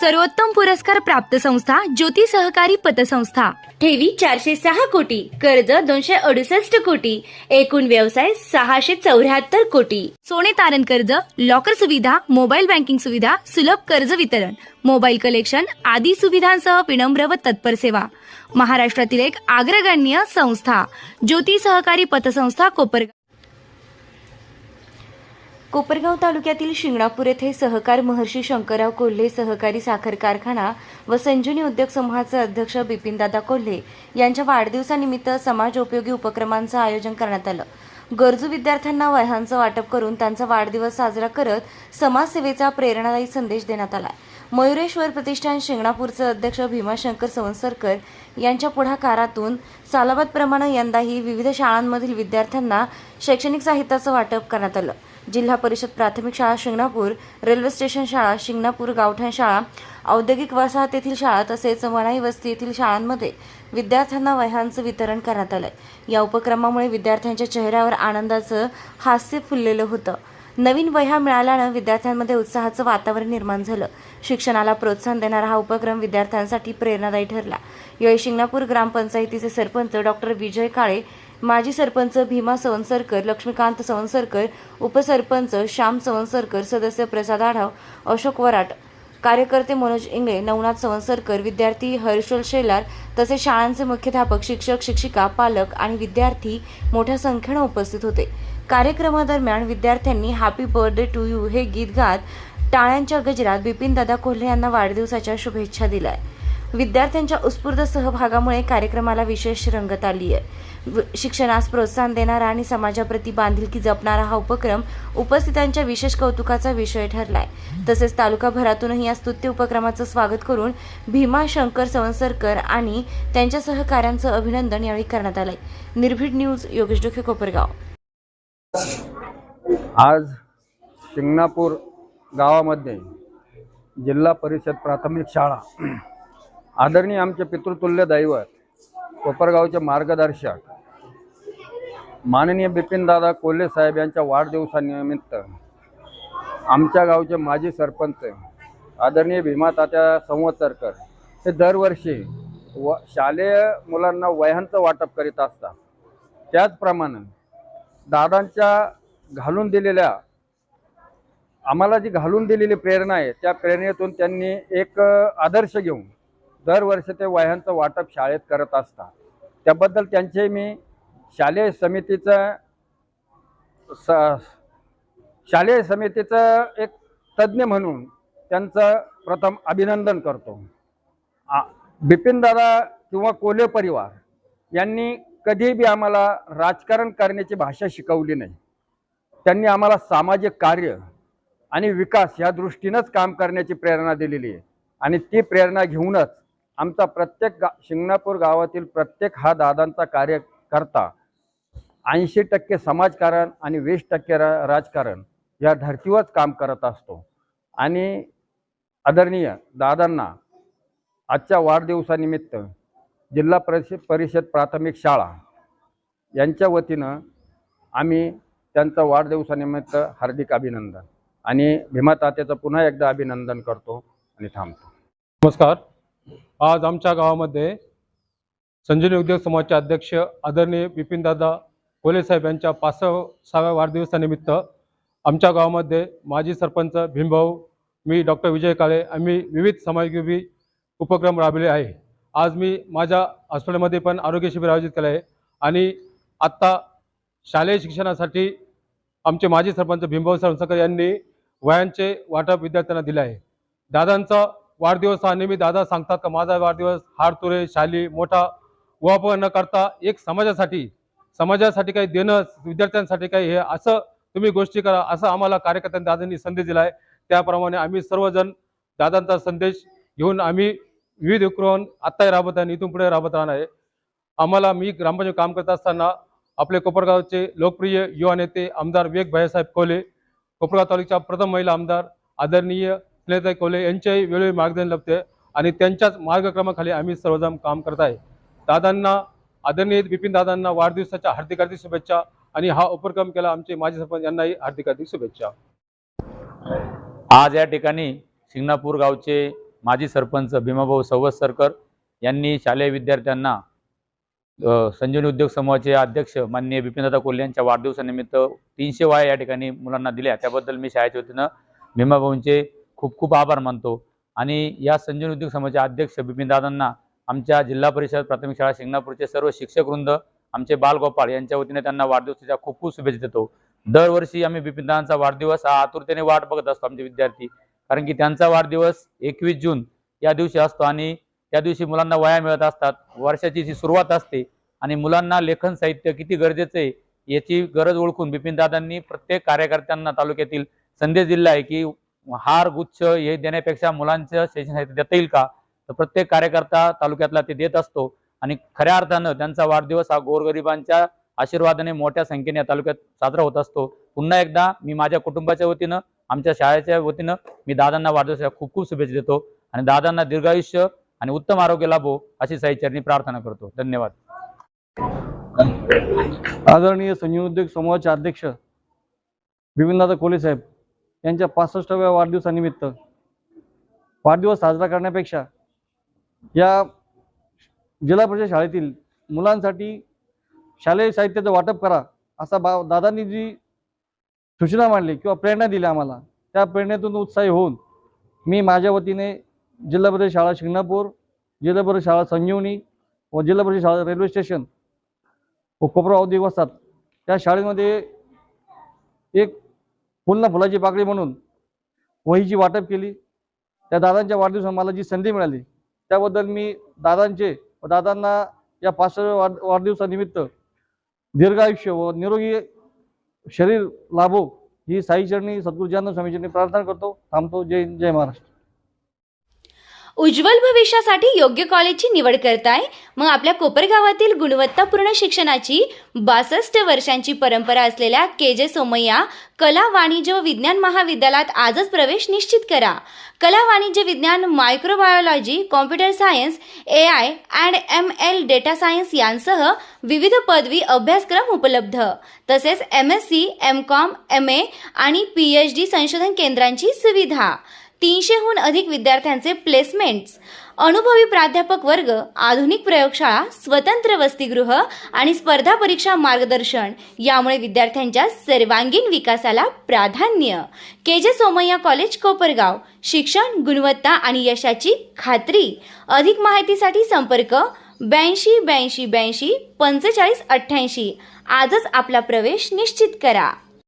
सर्वोत्तम पुरस्कार प्राप्त संस्था ज्योती सहकारी पतसंस्था। ठेवी 406 कोटी, कर्ज 268 कोटी, एकूण व्यवसाय 674 कोटी। सोने तारण कर्ज, लॉकर सुविधा, मोबाईल बँकिंग सुविधा, सुलभ कर्ज वितरण, मोबाईल कलेक्शन आदी सुविधांसह विनम्र व तत्पर सेवा। महाराष्ट्रातील एक अग्रगण्य संस्था ज्योती सहकारी पतसंस्था कोपरगाव। कोपरगाव तालुक्यातील शिंगणापूर येथे सहकार महर्षी शंकरराव कोल्हे सहकारी साखर कारखाना व संजीवनी उद्योग समूहाचे अध्यक्ष बिपिनदादा कोल्हे यांच्या वाढदिवसानिमित्त समाजोपयोगी उपक्रमांचं आयोजन करण्यात आलं। गरजू विद्यार्थ्यांना वह्यांचं वाटप करून त्यांचा वाढदिवस साजरा करत समाजसेवेचा प्रेरणादायी संदेश देण्यात आला। मयुरेश्वर प्रतिष्ठान शिंगणापूरचे अध्यक्ष भीमाशंकर सवंसरकर यांच्या पुढाकारातून सालाबादप्रमाणे यंदाही विविध शाळांमधील विद्यार्थ्यांना शैक्षणिक साहित्याचं वाटप करण्यात आलं। जिल्हा परिषद प्राथमिक शाळा शिंगणापूर, रेल्वे स्टेशन शाळा शिंगणापूर, गावठाण शाळा, औद्योगिक वसाहत येथील शाळा तसेच वणाई वस्ती येथील शाळांमध्ये विद्यार्थ्यांना वह्यांचं वितरण करण्यात आलंय। या उपक्रमामुळे विद्यार्थ्यांच्या चेहऱ्यावर आनंदाचं हास्य फुललेलं होतं। नवीन वह्या मिळाल्यानं विद्यार्थ्यांमध्ये उत्साहाचं वातावरण निर्माण झालं। शिक्षणाला प्रोत्साहन देणारा हा उपक्रम विद्यार्थ्यांसाठी प्रेरणादायी ठरला। यावेळी शिंगणापूर ग्रामपंचायतीचे सरपंच डॉक्टर विजय काळे, माजी सरपंच भीमा सवंसरकर, लक्ष्मीकांत सवंसरकर, उपसरपंच श्याम सवंसरकर, सदस्य प्रसाद आढाव, अशोक वराट, कार्यकर्ते मनोज इंगळे, नवनाथ सवंसरकर, विद्यार्थी हर्षल शेलार तसेच शाळांचे मुख्याध्यापक, शिक्षक, शिक्षिका, पालक आणि विद्यार्थी मोठ्या संख्येने उपस्थित होते। कार्यक्रमादरम्यान विद्यार्थ्यांनी हॅपी बर्थडे टू यू हे गीत गात टाळ्यांच्या गजरात बिपिनदादा कोल्हे यांना वाढदिवसाच्या शुभेच्छा दिल्या। विद्यार्थ्यांच्या उत्स्फूर्त सहभागामुळे कार्यक्रमाला विशेष रंगत आली आहे। शिक्षणास प्रोत्साहन देणारा आणि समाजाप्रती बांधिलकी जपणारा हा उपक्रम उपस्थितांच्या विशेष कौतुकाचा विषय ठरलाय। तसेच तालुकाभरातूनही या स्तुत्य उपक्रमाचं स्वागत करून भीमाशंकर सवंसरकर आणि त्यांच्या सहकाऱ्यांचं अभिनंदन यावेळी करण्यात आलंय। निर्भीड न्यूज, योगेश डोके, कोपरगाव। आज शिंगणापूर गावामध्ये जिल्हा परिषद प्राथमिक शाळा आदरणीय आमचे पितृतुल्य दैवत कोपरगावचे मार्गदर्शक माननीय बिपिनदादा कोल्हे साहेब यांच्या वाढदिवसानिमित्त आमच्या गावचे माजी सरपंच आदरणीय भीमा तात्या सवंसरकर हे दरवर्षी शालेय मुलांना वह्यांचं वाटप करीत असतात। त्याचप्रमाणे दादांच्या आम्हाला जी घालून दिलेली प्रेरणा आहे त्या प्रेरणेतून त्यांनी एक आदर्श घेऊन दरवर्षी ते वह्यांचं वाटप शाळेत करत असतात। त्याबद्दल त्यांचे मी शालेय समितीचं एक तज्ज्ञ म्हणून त्यांचं प्रथम अभिनंदन करतो। बिपिनदादा किंवा कोल्हे परिवार यांनी कधी बी आम्हाला राजकारण करण्याची भाषा शिकवली नाही। त्यांनी आम्हाला सामाजिक कार्य आणि विकास या दृष्टीनेच काम करण्याची प्रेरणा दिलेली आहे आणि ती प्रेरणा घेऊनच आमचा प्रत्येक शिंगणापूर गावातील प्रत्येक हा दादांचा कार्यकर्ता 80% समाजकारण आणि 20% राजकारण या धर्तीवरच काम करत असतो। आणि आदरणीय दादांना आजच्या वाढदिवसानिमित्त जिल्हा परिषद प्राथमिक शाळा यांच्या वतीनं आम्ही त्यांचा वाढदिवसानिमित्त हार्दिक अभिनंदन आणि भीमा तात्याचं पुन्हा एकदा अभिनंदन करतो आणि थांबतो। नमस्कार। आज आमच्या गावामध्ये संजीवनी उद्योग समूहाचे अध्यक्ष आदरणीय बिपिनदादा कोल्हे साहेब यांच्या 65व्या वाढदिवसानिमित्त आमच्या गावामध्ये माजी सरपंच भीमभाऊ, मी डॉक्टर विजय काळे आम्ही विविध समाजोपयोगी उपक्रम राबवले आहे। आज मी माझ्या हॉस्पिटलमध्ये पण आरोग्य शिबिर आयोजित केलं आहे आणि आत्ता शालेय शिक्षणासाठी आमचे माजी सरपंच भीमभाऊ सवंसरकर यांनी वह्यांचे वाटप विद्यार्थ्यांना दिले आहे। दादांचा वाढदिवस हा नेहमी दादा सांगतात का माझा वाढदिवस हारतुरे शाली मोठा उहापोह न करता एक समाजासाठी काही देणं, विद्यार्थ्यांसाठी काही हे असं तुम्ही गोष्टी करा असं आम्हाला कार्यकर्त्यांनी दादांनी संदेश दिला आहे। त्याप्रमाणे आम्ही सर्वजण दादांचा संदेश घेऊन आम्ही विविध उपक्रम आत्ताही राबवत आहे, इथून पुढे राबवत राहणार आहे। मी ग्रामपंचायत काम करत असताना आपले कोपरगावचे लोकप्रिय युवा नेते आमदार विवेक भाईसाहेब कोल्हे, कोपरगाव तालुक्याच्या प्रथम महिला आमदार आदरणीय स्नेहताई कोल्हे यांच्याही वेळोवेळी मार्गदर्शन लाभते आणि त्यांच्याच मार्गक्रमाखाली आम्ही सर्वजण काम करत आहे। दादांना आदरणीय बिपिनदादांना वाढदिवसाच्या हार्दिक शुभेच्छा आणि हा उपक्रम केला आमचे माजी सरपंच यांनाही हार्दिक शुभेच्छा। आज या ठिकाणी शिंगणापूर गावचे माजी सरपंच भीमाभाऊ सवस्सरकर यांनी शालेय विद्यार्थ्यांना संजीवनी उद्योग समूहाचे अध्यक्ष माननीय बिपिनदादा कोल्हे यांच्या वाढदिवसानिमित्त 300 वह्या या ठिकाणी मुलांना दिल्या। त्याबद्दल मी शाळेच्या वतीनं भीमाभाऊंचे खूप खूप आभार मानतो। आणि या संजीवनी उद्योग समूहाचे अध्यक्ष बिपिनदादांना आमच्या जिल्हा परिषद प्राथमिक शाळा शिंगणापूरचे सर्व शिक्षकवृंद, आमचे बालगोपाळ यांच्या वतीने त्यांना वाढदिवसाच्या खूप खूप शुभेच्छा देतो। दरवर्षी आम्ही बिपिनदादांचा वाढदिवस हा आतुरतेने वाट बघत असतो आमचे विद्यार्थी, कारण की त्यांचा वाढदिवस 21 जून या दिवशी असतो आणि त्या दिवशी मुलांना वह्या मिळत असतात। वर्षाची जी सुरुवात असते आणि मुलांना लेखन साहित्य किती गरजेचं आहे याची गरज ओळखून बिपिनदादांनी प्रत्येक कार्यकर्त्यांना तालुक्यातील संदेश दिला आहे की हार गुच्छ हे देण्यापेक्षा मुलांचं शैक्षणिक साहित्य देता येईल का, तर प्रत्येक कार्यकर्ता तालुक्यातला ते देत असतो। आणि खऱ्या अर्थानं त्यांचा वाढदिवस हा गोरगरिबांच्या आशीर्वादाने मोठ्या संख्येने या तालुक्यात साजरा होत असतो। पुन्हा एकदा मी माझ्या कुटुंबाच्या वतीनं, आमच्या शाळेच्या वतीनं मी दादांना वाढदिवसाच्या खूप खूप शुभेच्छा देतो आणि दादांना दीर्घायुष्य आणि उत्तम आरोग्य लाभो अशी साईचरणी प्रार्थना करतो। धन्यवाद। आदरणीय संजीवनी उद्योग समूहाचे अध्यक्ष बिपिनदादा कोल्हे साहेब यांच्या 65व्या वाढदिवसानिमित्त वाढदिवस साजरा करण्यापेक्षा या जिल्हा परिषद शाळेतील मुलांसाठी शालेय साहित्याचं वाटप करा असा दादांनी जी सूचना मांडली किंवा प्रेरणा दिली आम्हाला, त्या प्रेरणेतून उत्साही होऊन मी माझ्या वतीने जिल्हा परिषद शाळा शिंगणापूर, जिल्हा परिषद शाळा संजीवनी व जिल्हा परिषद शाळा रेल्वे स्टेशन व कोपरा औद्योगिक वसाहत त्या शाळेमध्ये एक फुलना फुलाची पाकळी म्हणून वहीची वाटप केली। त्या दादांच्या वाढदिवसाला मला जी संधी मिळाली त्याबद्दल मी दादांचे व दादांना या 65व्या वाढदिवसानिमित्त दीर्घायुष्य व निरोगी शरीर लाभो ही साईचरणी सद्गुरू जानन स्वामीचरणी प्रार्थना करतो। थांबतो। जय हिंद, जय महाराष्ट्र। उज्ज्वल भविष्यासाठी योग्य कॉलेजची निवड करताय? मग आपल्या कोपरगावातील गुणवत्तापूर्ण शिक्षणाची 62 वर्षांची परंपरा असलेल्या KJ सोमय्या कला वाणिज्य व विज्ञान महाविद्यालयात आजच प्रवेश निश्चित करा। कला वाणिज्य विज्ञान, microbiology, computer science, AI and ML, data science यांसह विविध पदवी अभ्यासक्रम उपलब्ध, तसेच MSc, MCOM, MA आणि PhD संशोधन केंद्रांची सुविधा, 300हून अधिक विद्यार्थ्यांचे प्लेसमेंट्स, अनुभवी प्राध्यापक वर्ग, आधुनिक प्रयोगशाळा, स्वतंत्र वसतिगृह आणि स्पर्धा परीक्षा मार्गदर्शन यामुळे विद्यार्थ्यांच्या सर्वांगीण विकासाला प्राधान्य। KJ सोमय्या कॉलेज कोपरगाव, शिक्षण, गुणवत्ता आणि यशाची खात्री। अधिक माहितीसाठी संपर्क 82 82 82 45 88। आजच आपला प्रवेश निश्चित करा।